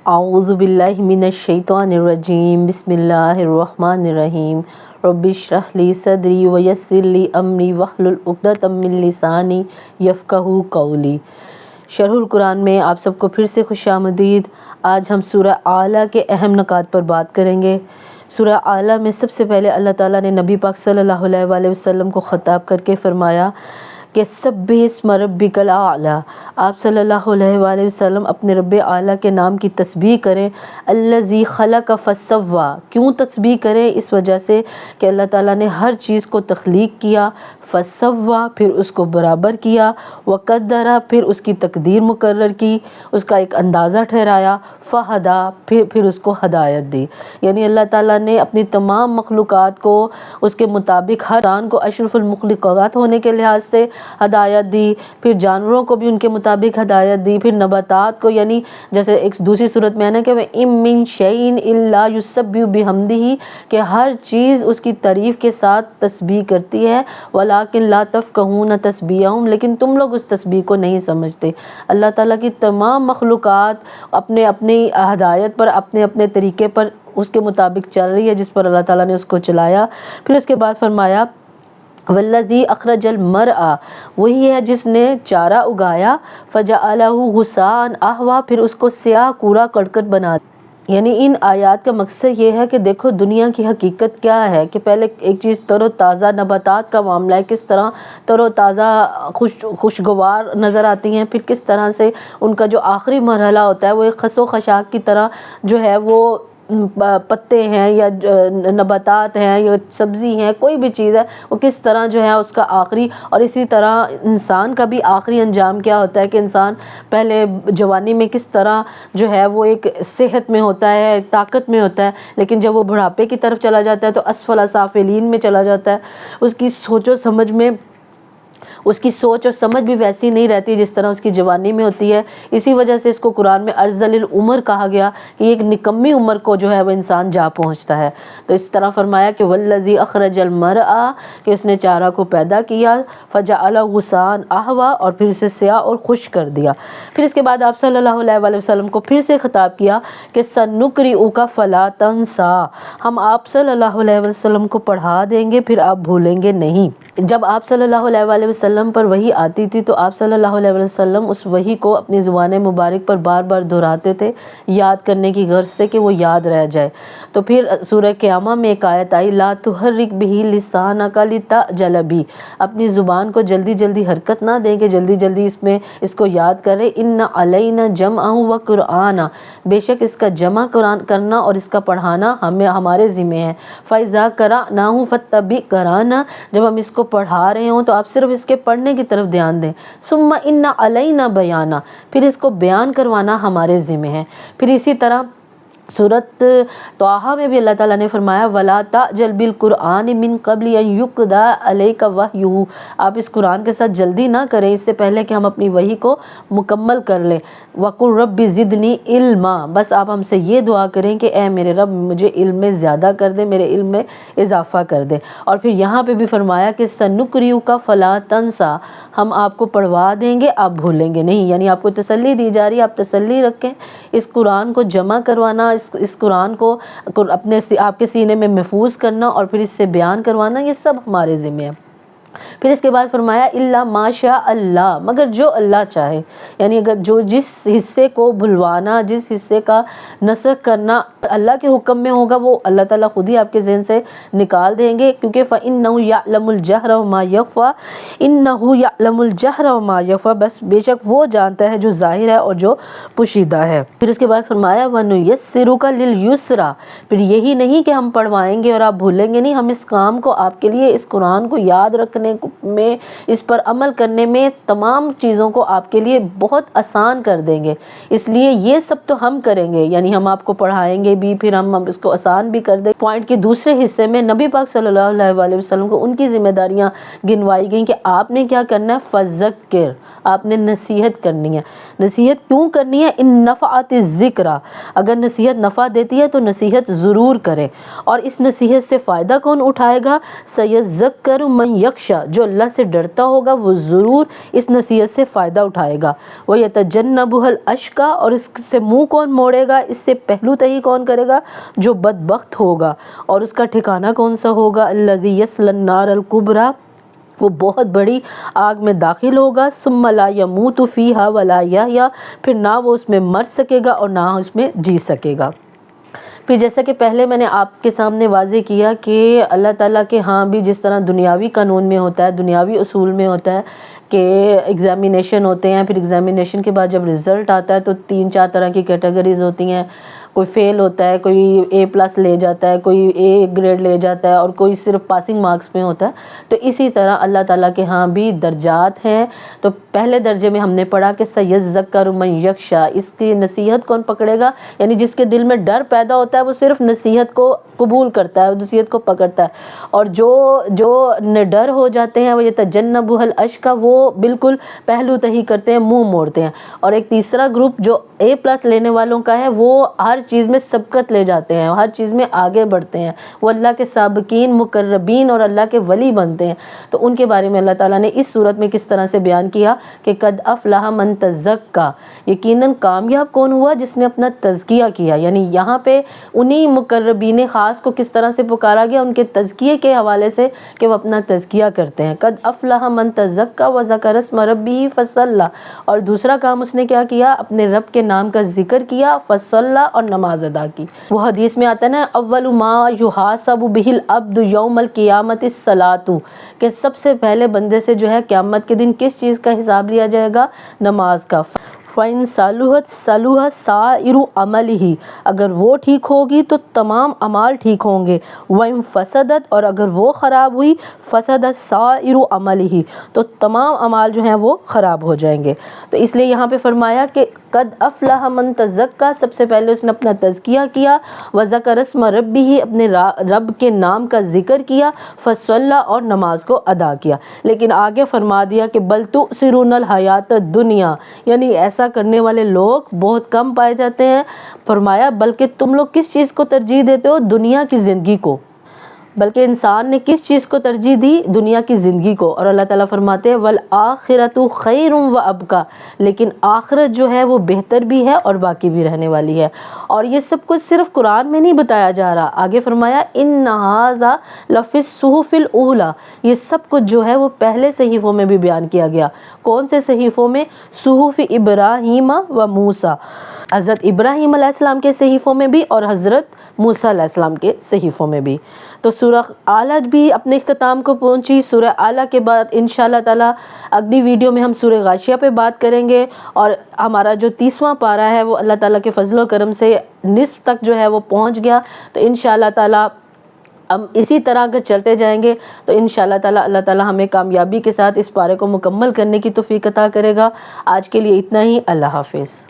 اعوذ باللہ من الشیطان الرجیم بسم اللہ الرحمن الرحیم رب اشرح لی صدری ویسر لی امری واحلل عقدۃ من لسانی یفقہوا قولی۔ شرح القرآن میں آپ سب کو پھر سے خوش آمدید۔ آج ہم سورہ اعلیٰ کے اہم نکات پر بات کریں گے۔ سورہ اعلیٰ میں سب سے پہلے اللہ تعالیٰ نے نبی پاک صلی اللہ علیہ وآلہ وسلم کو خطاب کر کے فرمایا کہ سبح اسم ربک الاعلی، آپ صلی اللہ علیہ وآلہ وسلم اپنے رب اعلیٰ کے نام کی تسبیح کریں۔ الذی خلق فسوی، کیوں تسبیح کریں؟ اس وجہ سے کہ اللہ تعالیٰ نے ہر چیز کو تخلیق کیا، فسوی پھر اس کو برابر کیا، وقدر پھر اس کی تقدیر مقرر کی، اس کا ایک اندازہ ٹھہرایا، فہدا پھر اس کو ہدایت دی۔ یعنی اللہ تعالیٰ نے اپنی تمام مخلوقات کو اس کے مطابق، ہر انسان کو اشرف المخلوقات ہونے کے لحاظ سے ہدایت دی، پھر جانوروں کو بھی ان کے مطابق ہدایت دی، پھر نباتات کو، یعنی جیسے ایک دوسری صورت میں ہے نا کہ اِن مِّن شَيْءٍ إِلَّا يُسَبِّحُ بِحَمْدِهِ، کہ ہر چیز اس کی تعریف کے ساتھ تسبیح کرتی ہے، وَلَٰكِن لَا تَفْقَهُونَ تَسْبِيحَهُمْ، لیکن تم لوگ اس تسبیح کو نہیں سمجھتے۔ اللہ تعالیٰ کی تمام مخلوقات اپنے اپنی ہدایت پر، اپنے اپنے طریقے پر اس کے مطابق چل رہی ہے جس پر اللہ تعالیٰ نے اس کو چلایا۔ پھر اس کے بعد فرمایا والذی اخرج المرعى، وہی ہے جس نے چارہ اگایا، فجعلہ غثاء احوا، پھر اس کو سیاہ کوڑا کرکٹ بنا دیا۔ یعنی ان آیات کا مقصد یہ ہے کہ دیکھو دنیا کی حقیقت کیا ہے، کہ پہلے ایک چیز تر و تازہ نباتات کا معاملہ ہے، کس طرح تر و تازہ خوشگوار نظر آتی ہیں، پھر کس طرح سے ان کا جو آخری مرحلہ ہوتا ہے وہ ایک خس و خاشاک کی طرح جو ہے وہ پتے ہیں یا نباتات ہیں یا سبزی ہیں، کوئی بھی چیز ہے، وہ کس طرح جو ہے اس کا آخری، اور اسی طرح انسان کا بھی آخری انجام کیا ہوتا ہے کہ انسان پہلے جوانی میں کس طرح جو ہے وہ ایک صحت میں ہوتا ہے، طاقت میں ہوتا ہے، لیکن جب وہ بڑھاپے کی طرف چلا جاتا ہے تو اسفل سافلین میں چلا جاتا ہے، اس کی سوچ و سمجھ میں، اس کی سوچ اور سمجھ بھی ویسی نہیں رہتی جس طرح اس کی جوانی میں ہوتی ہے۔ اسی وجہ سے اس کو قرآن میں ارذل العمر کہا گیا کہ ایک نکمی عمر کو جو ہے وہ انسان جا پہنچتا ہے۔ تو اس طرح فرمایا کہ والذی اخرج المرعى، کہ اس نے چارہ کو پیدا کیا، فجعلہ غثاء احوا، اور پھر اسے سیاہ اور خشک کر دیا۔ پھر اس کے بعد آپ صلی اللہ علیہ وآلہ وسلم کو پھر سے خطاب کیا کہ سنقرئک فلا تنسى، ہم آپ صلی اللہ علیہ وسلم کو پڑھا دیں گے پھر آپ بھولیں گے نہیں۔ جب آپ صلی اللہ علیہ وآلہ وسلم پر وحی آتی تھی تو آپ صلی اللہ علیہ وسلم اس وحی کو اپنی زبان مبارک پر بار بار دہراتے تھے، یاد کرنے کی غرض سے کہ وہ یاد رہ جائے۔ تو پھر سورہ قیامہ میں ایک آیت آئی، لا تحرک بہ لسانک لتعجل بہ، اپنی زبان کو جلدی جلدی حرکت نہ دیں کہ جلدی جلدی اس کو یاد کرے۔ ان علینا جمعہ و قرآن، بے شک اس کا جمع قرآن کرنا اور اس کا پڑھانا ہمارے ذمہ ہے۔ فاذا قرأناہ فاتبع قرآنہ، جب ہم اس کو پڑھا رہے ہوں تو آپ صرف اس کے پڑھنے کی طرف دھیان دیں۔ ثم ان علینا بیانہ، پھر اس کو بیان کروانا ہمارے ذمہ ہے۔ پھر اسی طرح سورۃ طٰہٰ میں بھی اللہ تعالیٰ نے فرمایا وَلَا تَعْجَلْ بِالْقُرْآنِ مِن قَبْلِ أَن يُقْضَىٰ عَلَيْكَ وَحْيُهُ، آپ اس قرآن کے ساتھ جلدی نہ کریں اس سے پہلے کہ ہم اپنی وحی کو مکمل کر لیں۔ وَقُلْ رَبِّ زِدْنِي عِلْمًا، بس آپ ہم سے یہ دعا کریں کہ اے میرے رب مجھے علم میں زیادہ کر دے، میرے علم میں اضافہ کر دے۔ اور پھر یہاں پہ بھی فرمایا کہ سَنُقْرِئُكَ فَلَا تَنسَىٰ، ہم آپ کو پڑھوا دیں گے آپ بھولیں گے نہیں، یعنی آپ کو تسلی دی جا رہی ہے، آپ تسلی رکھیں۔ اس قرآن کو جمع کروانا، اس قرآن کو اپنے آپ کے سینے میں محفوظ کرنا اور پھر اس سے بیان کروانا، یہ سب ہمارے ذمہ ہے۔ پھر اس کے بعد فرمایا الا ما شاء اللہ، مگر جو اللہ چاہے، یعنی اگر جس حصے کو بھلوانا، جس حصے کا نسخ کرنا اللہ کے حکم میں ہوگا وہ اللہ تعالیٰ خود ہی آپ کے ذہن سے نکال دیں گے، کیونکہ فإنہ یعلم الجہر وما یخفی، انہ یعلم الجہر وما یخفی، بس بے شک وہ جانتا ہے جو ظاہر ہے اور جو پوشیدہ ہے۔ پھر اس کے بعد فرمایا ونیسرک للیسریٰ، پھر یہی نہیں کہ ہم پڑھوائیں گے اور آپ بھولیں گے نہیں، ہم اس کام کو آپ کے لیے، اس قرآن کو یاد رکھنے میں، اس پر عمل کرنے میں، تمام چیزوں کو آپ کے لیے بہت آسان کر دیں گے۔ اس لیے یہ سب تو ہم کریں گے، یعنی ہم آپ کو پڑھائیں گے بھی، پھر ہم اس کو آسان بھی کر دیں۔ پوائنٹ کے دوسرے حصے میں نبی پاک صلی اللہ علیہ وآلہ وسلم کو ان کی ذمہ داریاں گنوائی گئیں کہ آپ نے کیا کرنا ہے، فذکر، آپ نے نصیحت کرنی ہے۔ نصیحت کیوں کرنی ہے؟ ان نفعت الذکر، اگر نصیحت نفع دیتی ہے تو نصیحت ضرور کریں، اور اس نصیحت سے فائدہ کون اٹھائے گا؟ سیذکر من یخشی، جو اللہ سے ڈرتا ہوگا وہ ضرور اس نصیحت سے فائدہ اٹھائے گا، ویتجنبها الاشقی، اور اس سے منہ کون موڑے گا، اس سے پہلو تہی کون کرے گا؟ جو بدبخت ہوگا، اور اس کا ٹھکانہ کون سا ہوگا؟ الذی یصلی النار الکبریٰ، وہ بہت بڑی آگ میں داخل ہوگا، ثم لا یموت فیہا ولا یحییٰ، پھر نہ وہ اس میں مر سکے گا اور نہ اس میں جی سکے گا۔ پھر جیسا کہ پہلے میں نے آپ کے سامنے واضح کیا کہ اللہ تعالیٰ کے ہاں بھی جس طرح دنیاوی قانون میں ہوتا ہے، دنیاوی اصول میں ہوتا ہے کہ ایگزامینیشن ہوتے ہیں، پھر ایگزامینیشن کے بعد جب رزلٹ آتا ہے تو 3-4 طرح کی کیٹیگریز ہوتی ہیں، کوئی فیل ہوتا ہے، کوئی A+ لے جاتا ہے، کوئی A گریڈ لے جاتا ہے، اور کوئی صرف پاسنگ مارکس میں ہوتا ہے۔ تو اسی طرح اللہ تعالیٰ کے ہاں بھی درجات ہیں۔ تو پہلے درجے میں ہم نے پڑھا کہ سیذکر من یخشی، اس کی نصیحت کون پکڑے گا؟ یعنی جس کے دل میں ڈر پیدا ہوتا ہے وہ صرف نصیحت کو قبول کرتا ہے، نصیحت کو پکڑتا ہے، اور جو نڈر ہو جاتے ہیں وہ یتجنبها الاشقی، وہ بالکل پہلو تہی کرتے ہیں، منہ موڑتے ہیں۔ اور ایک تیسرا گروپ جو A+ لینے والوں کا ہے، وہ ہر چیز میں سبقت لے جاتے ہیں، ہر چیز میں آگے بڑھتے ہیں، وہ اللہ کے سابقین، مقربین اور اللہ کے ولی بنتے ہیں۔ تو ان کے بارے میں اللہ تعالیٰ نے اس صورت میں کس طرح سے بیان کیا کہ قد افلح من تزکا، یقیناً کامیاب کون ہوا جس نے اپنا تزکیہ کیا۔ یعنی یہاں پہ انہی مقربین خاص کو کس طرح سے پکارا گیا؟ ان کے تزکیے کے حوالے سے کہ وہ اپنا تزکیہ کرتے ہیں۔ قد افلح من تزکا وذکر اسم ربہ فصلی، اور دوسرا کام اس نے کیا کیا؟ اپنے رب کے نام کا ذکر کیا، فصلی، اور نماز ادا کی۔ وہ حدیث میں آتا ہے نا، اول ما یحاسب بہ العبد یوم القیامۃ الصلاۃ، کہ سب سے پہلے بندے سے جو ہے قیامت کے دن کس چیز کا حساب لیا جائے گا؟ نماز کا۔ فَإِن صَلُحَتْ صَلُحَ سَائِرُ عَمَلِهِ، اگر وہ ٹھیک ہوگی تو تمام اعمال ٹھیک ہوں گے۔ وَإِن فَسَدَتْ، اور اگر وہ خراب ہوئی، فَسَدَ سَائِرُ عَمَلِهِ، تو تمام اعمال جو ہیں وہ خراب ہو جائیں گے۔ تو اس لیے یہاں پہ فرمایا کہ قد افلح من تزکا، سب سے پہلے اس نے اپنا تزکیہ کیا، وذکر اسم ربہ، اپنے رب کے نام کا ذکر کیا، فصلی، اور نماز کو ادا کیا۔ لیکن آگے فرما دیا کہ بل تؤثرون الحیات الدنیا، یعنی ایسا کرنے والے لوگ بہت کم پائے جاتے ہیں۔ فرمایا بلکہ تم لوگ کس چیز کو ترجیح دیتے ہو؟ دنیا کی زندگی کو۔ بلکہ انسان نے کس چیز کو ترجیح دی؟ دنیا کی زندگی کو۔ اور اللہ تعالیٰ فرماتے ہیں والآخرۃ خیر وابقیٰ، لیکن آخرت جو ہے وہ بہتر بھی ہے اور باقی بھی رہنے والی ہے۔ اور یہ سب کچھ صرف قرآن میں نہیں بتایا جا رہا، آگے فرمایا ان ھذا لفی الصحف الاولیٰ، یہ سب کچھ جو ہے وہ پہلے صحیفوں میں بھی بیان کیا گیا۔ کون سے صحیفوں میں؟ صحف ابراہیم و موسیٰ، حضرت ابراہیم علیہ السلام کے صحیفوں میں بھی اور حضرت موسیٰ علیہ السلام کے صحیفوں میں بھی۔ تو سورہ اعلیٰ بھی اپنے اختتام کو پہنچی۔ سورہ اعلیٰ کے بعد انشاءاللہ تعالیٰ اگلی ویڈیو میں ہم سورہ غاشیہ پہ بات کریں گے، اور ہمارا جو 30واں پارہ ہے وہ اللہ تعالیٰ کے فضل و کرم سے نصف تک جو ہے وہ پہنچ گیا۔ تو انشاءاللہ تعالیٰ ہم اسی طرح اگر چلتے جائیں گے تو انشاءاللہ تعالیٰ اللہ تعالیٰ ہمیں کامیابی کے ساتھ اس پارے کو مکمل کرنے کی توفیق عطا کرے گا۔ آج کے لیے اتنا ہی، اللہ حافظ۔